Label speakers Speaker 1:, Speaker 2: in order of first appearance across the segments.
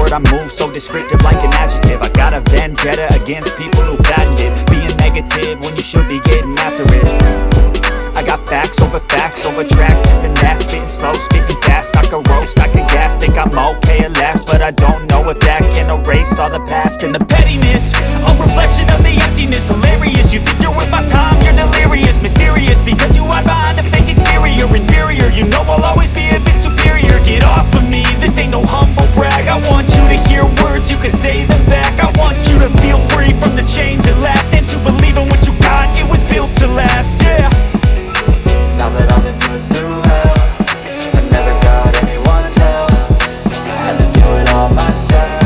Speaker 1: word I move so descriptive like an adjective. I got a vendetta against people who patented being negative when you should be getting after it. I got facts over tracks, this and that, spitting slow, spitting fast. I could roast, I could gas, think I'm okay at last, but I don't know if that can erase all the past and the pettiness. A reflection of the emptiness, hilarious. You think you're worth my time, you're delirious, mysterious, because you hide behind a fake exterior. Inferior, you know I'll always be a bit superior. Get off of me, this ain't no humble brag. I want you to hear words, you can say them back. I want you to feel free from the chains at last, and to believe in what you got, it was built to last, yeah.
Speaker 2: Now that I've been put through hell, I never got anyone's help. I had to do it all myself.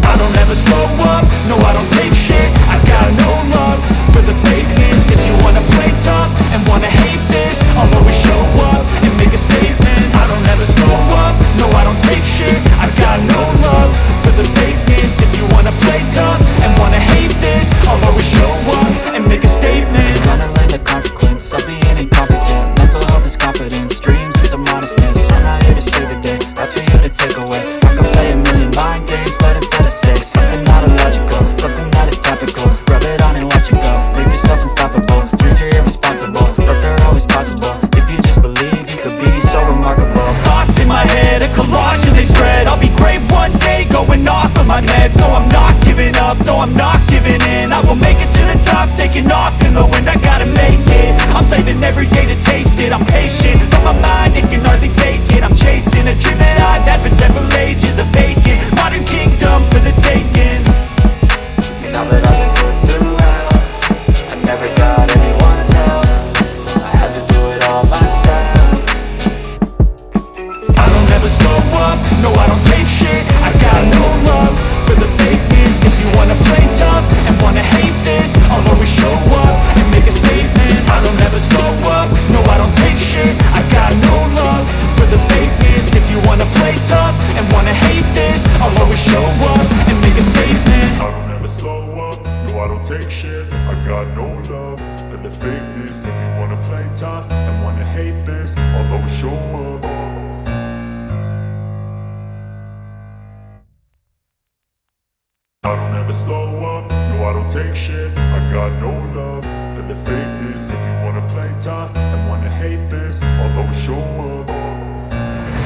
Speaker 3: I don't ever slow up, no I don't take shit. I got no love for the fakeness. If you wanna play tough and wanna hate this, I'll always show up and make a statement. I don't ever slow up, no I don't take shit. I got no love for the fakeness. If you wanna play tough and wanna hate this, I'll always show up and make a statement.
Speaker 2: Gonna learn the consequence of being incompetent. Mental health is confidence, dreams is a modestness. I'm not here to save the day, that's for you to take away. I could play a million mind games, but instead I say something not illogical, something that is topical. Rub it on and watch it go, make yourself unstoppable. Dreams are irresponsible, but they're always possible. If you just believe, you could be so remarkable.
Speaker 3: Thoughts in my head, a collage and they spread. I'll be great one day, going off of my meds. No, I'm not giving up, no, I'm not giving in. I will make it to the top, taking off in the wind. I gotta make it, I'm saving every day to taste it. I'm patient, but my mind, it can hardly take it. I'm chasing a dream that I've had for several ages, a vacant modern kingdom for the taking.
Speaker 2: Now that I've been put through hell, I never got anyone's help. I had to do it all myself.
Speaker 3: I don't ever slow up, no I don't take shit. I got no love for the fakeness. If you wanna play tough and wanna hate this, I'll always show up and make a statement. I don't ever slow up, no I don't take shit. I got no love for the fakeness. If you wanna play tough and wanna hate this, I'll always show up and make a statement.
Speaker 4: I don't ever slow up, no I don't take shit. I got no love for the fakeness. If you wanna play tough and wanna hate this, I'll always show up. I don't ever slow up, no I don't take shit. I got no love for the fakeness. If you wanna play tough and wanna hate this, I'll always show up.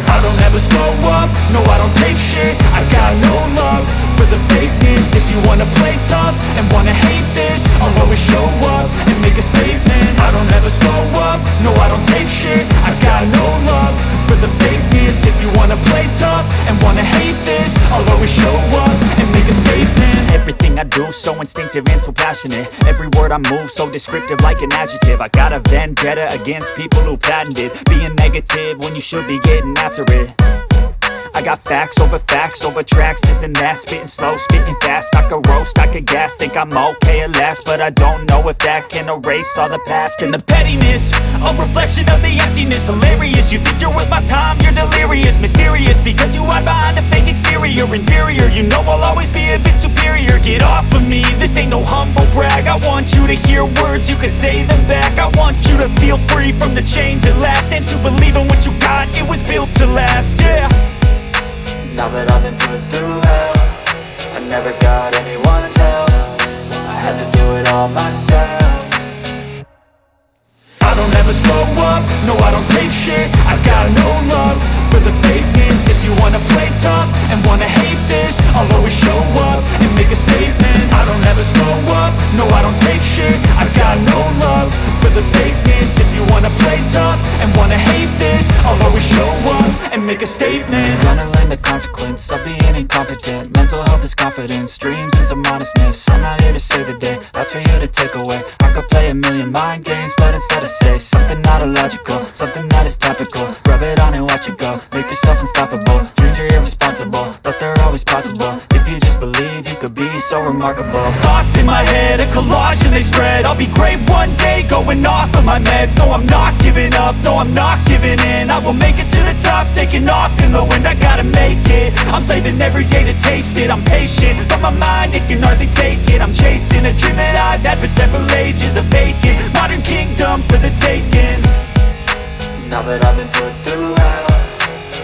Speaker 3: I don't ever slow up, no I don't take shit. I got no love for the fakeness. If you wanna play tough and wanna hate this, I'll always show up and make a statement. I don't ever slow up, no I don't take shit. I got no love for the fakeness. If you wanna play tough and wanna hate this, I'll always show up and make a statement.
Speaker 1: Everything I do so instinctive and so passionate. Every word I move so descriptive like an adjective. I got a vendetta against people who patented being negative when you should be getting after it. I got facts over tracks, this and that, spitting slow, spitting fast. I could roast, I could gas, think I'm okay at last, but I don't know if that can erase all the past and the pettiness.
Speaker 3: A reflection of the emptiness, hilarious. You think you're worth my time, you're delirious, mysterious, because you hide behind a fake exterior. Inferior, you know I'll always be a bit superior. Get off of me, this ain't no humble brag. I want you to hear words, you can say them back. I want you to feel free from the chains at last, and to believe in what you got, it was built to last, yeah.
Speaker 2: Now that I've been put through hell, I never got anyone's help. I had to do it all myself.
Speaker 3: I don't ever slow up, no I don't take shit. I got no love for the fakeness. If you wanna play tough and wanna hate this, I'll always show up and make a statement. I don't ever slow up, no I don't take shit. I got no love for the fakeness. If you wanna play tough and wanna hate this, I'll always show up and make a statement.
Speaker 2: Gonna learn the consequence of being incompetent. Mental health is confidence, dreams is a modestness. I'm not here to save the day, that's for you to take away. I could play a million mind games, but instead I say something not illogical, something that is topical. Rub it on and watch it go, make yourself unstoppable. Dreams are irresponsible, but they're always possible. If you just believe, you could be so remarkable.
Speaker 3: Thoughts in my head, a collage and they spread. I'll be great one day, going off of my meds. No, I'm not giving up, no, I'm not giving in. I will make it to the top, taking off in the wind. I gotta make it, I'm saving every day to taste it. I'm patient, but my mind, it can hardly take it. I'm chasing a dream that I've had for several ages, a vacant modern kingdom for the taking.
Speaker 2: Now that I've been put through hell,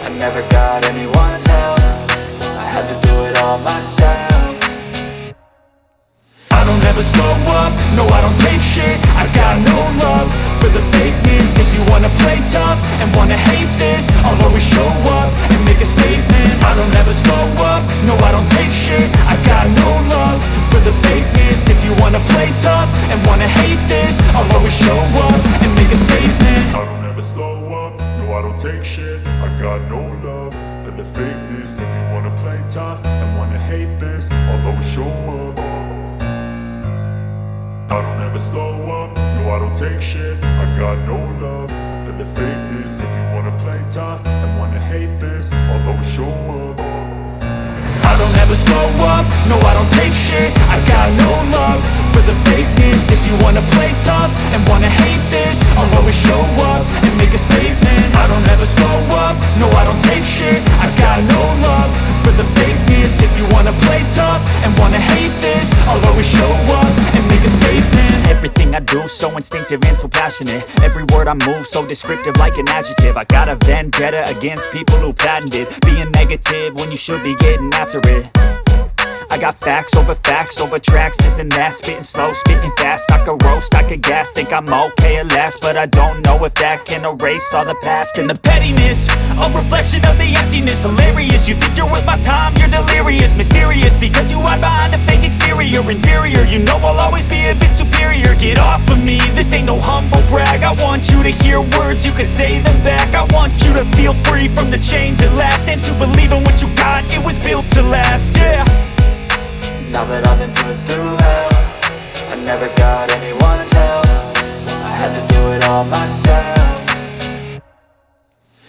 Speaker 2: I never got anyone's help. I had to do it all myself.
Speaker 3: I don't ever slow up, no I don't take shit. I got no love for the fakeness. If you wanna play tough and wanna hate this, I'll always show up and make a statement. I don't ever slow up, no I don't take shit. I got no love for the fakeness. If you wanna play tough and wanna hate this, I'll always show up and make a statement.
Speaker 4: I don't ever slow up, no I don't take shit. I got no love for the fakeness. If you wanna play tough and wanna hate this, I'll always show up. I don't ever slow up, no I don't take shit. I got no love for the fakeness. If you wanna play tough and wanna hate this, I'll always show up.
Speaker 3: I don't ever slow up, no I don't take shit. I got no love for the fakeness. If you wanna play tough and wanna hate this, I'll always show up and make a statement. I don't ever slow up, no I don't take shit. I got no love for the fakeness. If you wanna play tough and wanna hate this, I'll always show up and make a statement.
Speaker 1: Everything I do so instinctive and so passionate. Every word I move so descriptive like an adjective. I got a vendetta against people who patented being negative when you should be getting after it. I got facts over tracks, this and that. Spitting slow, spitting fast. I could roast, I could gas. Think I'm okay at last, but I don't know if that can erase all the past.
Speaker 3: And the pettiness, a reflection of the emptiness. Hilarious, you think you're worth my time, you're delirious. Mysterious, because you hide behind a fake exterior. Inferior, you know I'll always be a bit superior. Get off of me, this ain't no humble brag. I want you to hear words, you can say them back. I want you to feel free from the chains at last, and to believe in what you got, it was built to last, yeah.
Speaker 2: Now that I've been put through hell, I never got anyone's help. I had to do it all myself.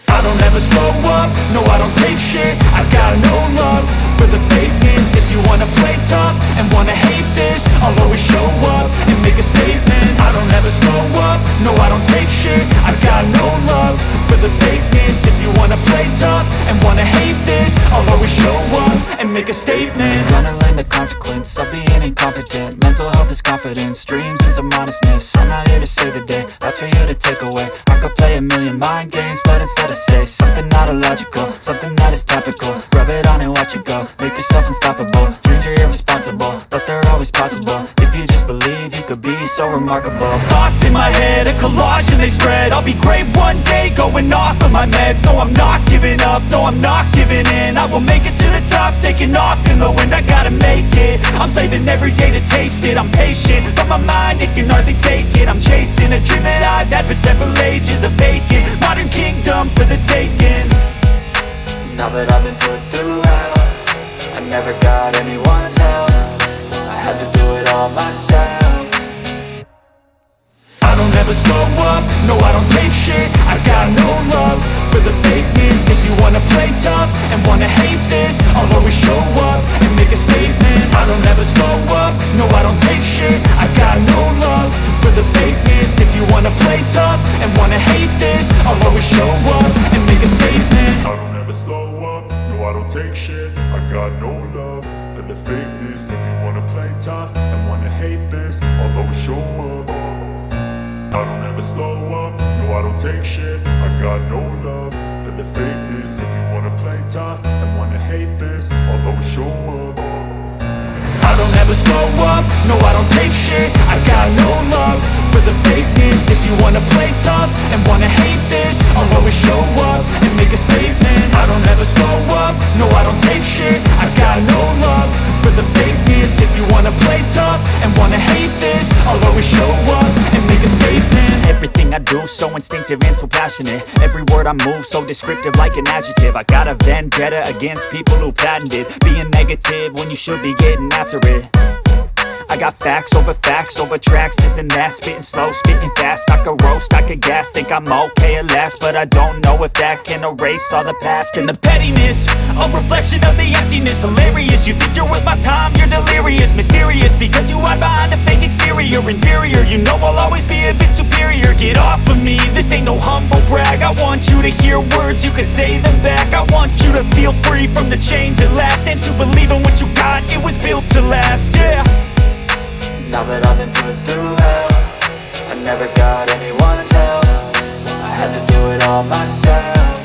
Speaker 3: I don't ever slow up, no I don't take shit. I got no love for the fakeness. If you wanna play tough and wanna hate this, I'll always show up and make a statement. I don't ever slow up, no I don't take shit. I got no love for the fakeness. If you wanna play tough and wanna hate this, I'll always show up and make a statement.
Speaker 2: Gonna learn the consequence of being incompetent. Mental health is confidence, dreams and some honestness. I'm not here to save the day, that's for you to take away. I could play a million mind games, but instead I say something not illogical, something that is topical. Rub it on and watch it go, make yourself unstoppable. Dreams are irresponsible, but they're always possible. If you just believe, you could be so remarkable.
Speaker 3: Thoughts in my head, a collage and they spread. I'll be great one day, going off of my meds. No, I'm not giving up, no, I'm not giving in. I will make it to the top, taking off in the wind. I gotta make it, I'm saving every day to taste it. I'm patient, but my mind, it can hardly take it. I'm chasing a dream that I've had for several ages. A vacant, modern kingdom for the taking.
Speaker 2: Now that I've been put through hell, I never got anyone's help. I had to do it all myself.
Speaker 3: I don't ever slow up, no I don't take shit. I got no love for the fakeness. If you wanna play tough and wanna hate this, I'll always show up and make a statement. I don't ever slow up, no I don't take shit. I got no love for the fakeness. If you wanna play tough and wanna hate this, I'll always show up and make a statement.
Speaker 4: I don't ever slow up, no I don't take shit. I got no love for the fakeness. If you wanna play tough and wanna hate this, I'll always show up. I don't ever slow up, no I don't take shit. I got no love for the fakeness. If you wanna play tough and wanna hate this, I'll always show up.
Speaker 3: I don't ever slow up, no I don't take shit. I got no love for the fakeness. If you wanna play tough and wanna hate this, I'll always show up and make a statement. I don't ever slow up, no I don't take shit. I got no love for the fakeness. If you wanna play tough and wanna hate this, I'll always show up and make a statement.
Speaker 1: Everything I do so instinctive and so passionate. Every word I move so descriptive like an adjective. I got a vendetta against people who patented being negative when you should be getting after it. I got facts over tracks, this and that. Spitting slow, spitting fast. I could roast, I could gas. Think I'm okay at last, but I don't know if that can erase all the past.
Speaker 3: And the pettiness, a reflection of the emptiness. Hilarious, you think you're worth my time, you're delirious. Mysterious, because you hide behind a fake exterior. Inferior, you know I'll always be a bit superior. Get off of me, this ain't no humble brag. I want you to hear words, you can say them back. I want you to feel free from the chains at last, and to believe in what you got, it was built to last, yeah.
Speaker 2: Now that I've been put through hell, I never got anyone's help. I had to do it all myself.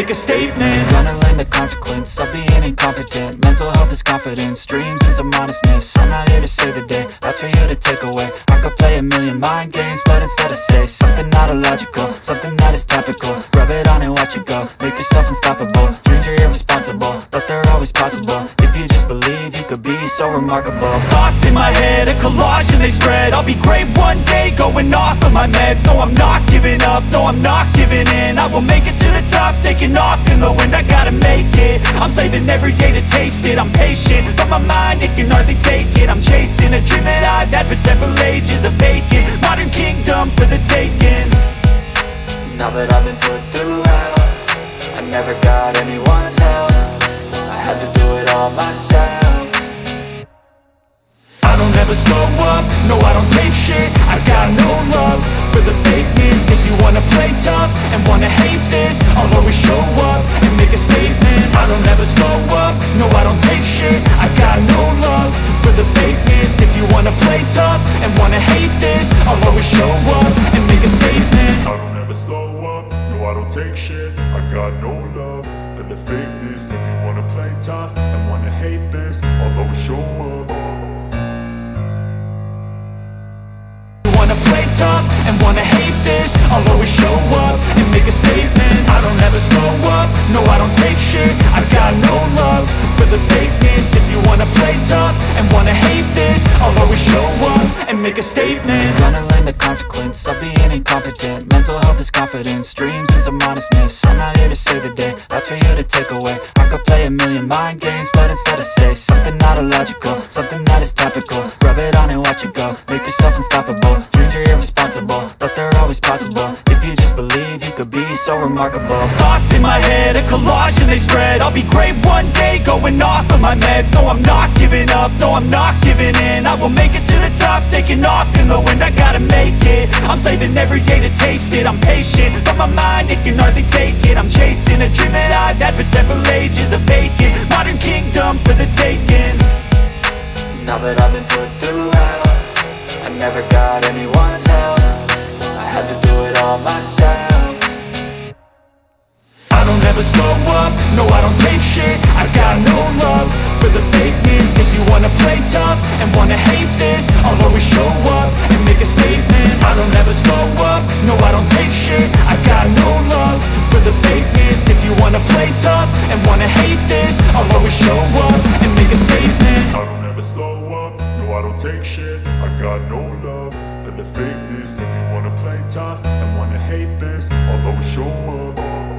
Speaker 3: make a statement.
Speaker 2: Gonna learn the consequence of being incompetent. Mental health is confidence, dreams and some honestness. I'm not here to save the day, that's for you to take away. I could play a million mind games, but instead I say something not illogical, something that is topical. Rub it on and watch it go, make yourself unstoppable. Dreams are irresponsible, but they're always possible. If you just believe, you could be so remarkable.
Speaker 3: Thoughts in my head, a collage and they spread. I'll be great one day, going off of my meds. No, I'm not giving up, no, I'm not giving in. I will make it to the top, taking off in the wind. I gotta make it, I'm saving every day to taste it. I'm patient, but my mind, it can hardly take it. I'm chasing a dream that I've had for several ages. A vacant, modern kingdom for the taking.
Speaker 2: Now that I've been put through hell, I never got anyone's help. I had to do it all myself.
Speaker 3: I don't ever slow up, no I don't take shit. I got no love for the fakeness. If you wanna play tough and wanna hate this, I'll always show up and make a statement. I don't ever slow up, no I don't take shit. I got no love for the fakeness. If you wanna play tough and wanna hate this, I'll always show up and make a statement.
Speaker 4: I don't ever slow up, no I don't take shit. I got no love for the fakeness. If you wanna play tough and wanna hate this, I'll always show up.
Speaker 3: Wanna play tough and wanna hate this, I'll always show up and make a statement. I don't ever slow up, no I don't take shit. I got no love for the fakeness. If you wanna play tough and wanna hate this, I'll always show up and make a statement.
Speaker 2: Gonna learn the consequence of being incompetent. Mental health is confidence, dreams and some honestness. I'm not here to save the day, that's for you to take away. I could play a million mind games, but instead I say something not illogical, something that is topical. Rub it on and watch it go, make yourself unstoppable. Dreams are irresponsible, but they're always possible. If you just believe, you could be so remarkable.
Speaker 3: Thoughts in my head, a collage and they spread. I'll be great one day, going off of my meds. No, I'm not giving up, no, I'm not giving in. I will make it to the top, taking off in the wind. I gotta make it, I'm saving every day to taste it. I'm patient, but my mind, it can hardly take it. I'm chasing a dream that I've had for several ages. A vacant, modern kingdom for the taking.
Speaker 2: Now that I've been put through hell, I never got anyone's help. I had to do it all myself.
Speaker 3: I don't ever slow up, no I don't take shit. I got no love for the fakeness. If you wanna play tough and wanna hate this, I'll always show up and make a statement. I don't ever slow up, no I don't take shit. I got no love for the fakeness. If you wanna play tough and wanna hate this, I'll always show up and make a statement.
Speaker 4: I don't ever slow up, no I don't take shit. I got no love for the fakeness. If you wanna play tough and wanna hate this, I'll always show up.